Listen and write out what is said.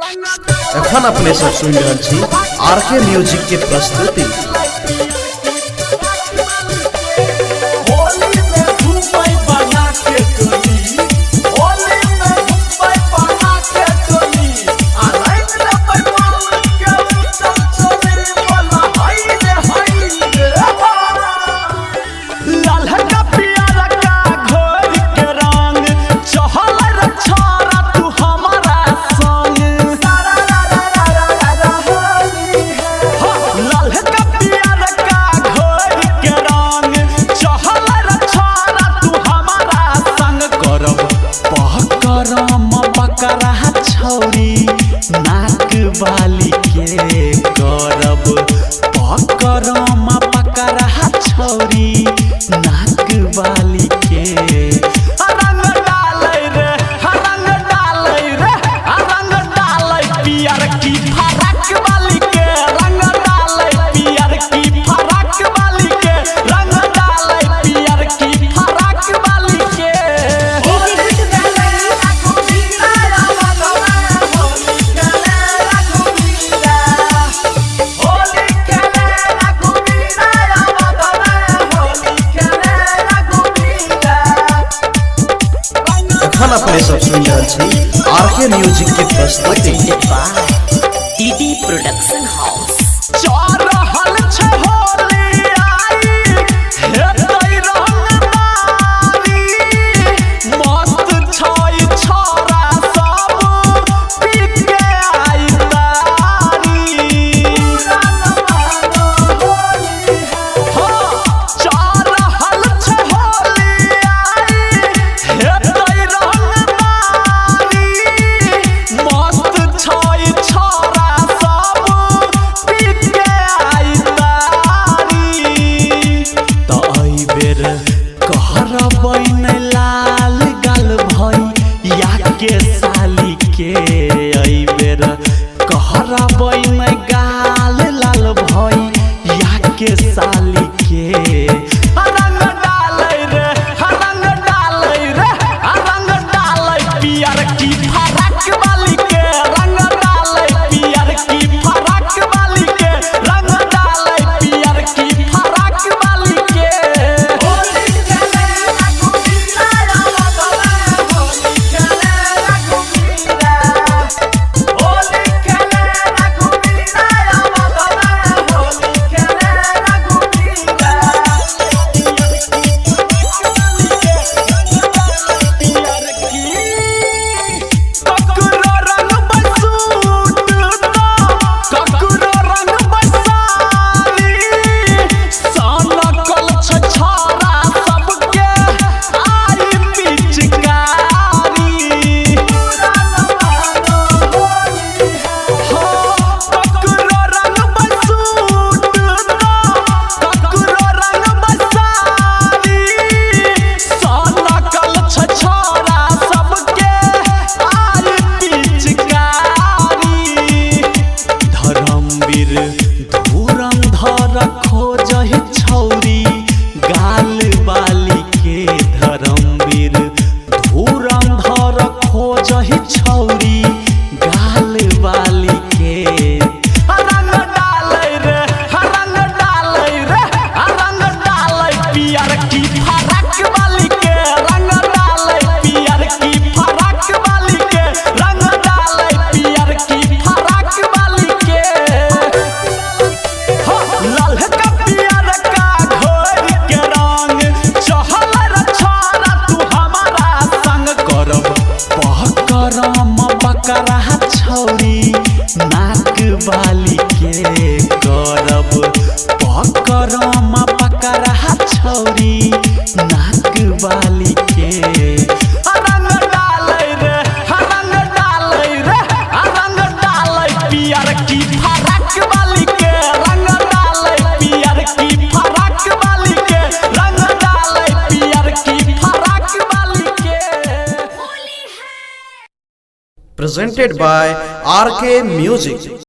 एखन अपने सब सुन रहे छी आरके म्यूजिक के प्रस्तुति। नाक वाली के करब पकड़म पकड़ा छौरी नाक वाली के रंग डालै रे रंग डालै पियर की फरक वाली के रंग डालै पियर की फरक वाली के रंग डालै पियर की फरक वाली के। एखन अपने सब सुन रहे छी आरके म्यूजिक के प्रस्तुति। टीटी प्रोडक्शन हाउस चार हल छे होली आई हेतै रंगदारी मस्त छई छोरा सब पी के आई तारी। हाँ चार हल छे होली आई हेतै रंगदारी मस्त छई छोरा लाल गल भई या के साली के आई बेर कहरा बन गाल लाल भई या के साली के रंग डालै रे रंग डालै पियर की फरक वाली के रंग डालै पियर की फरक वाली के रंग डालै पियर की फरक वाली के। धूरंधर खोजहि छौरी गाल बाली के धर्मवीर धूरंधर खोजहि छौरी गाल बाली के रंग डालै रे रंग डालै पियर की फरक वाली के रंग डालै पियर की फरक वाली के रंग डालै पियर की फरक वाली के। पकड़ा छौरी नाक वाली के करब पकड़म पकड़ा छौरी नाक वाली के रंग डालै रे रंग डालै पियर की फरक वाली के रंग डालै पियर की फरक वाली के रंग डालै पियर की फरक वाली के। Presented by RK Music।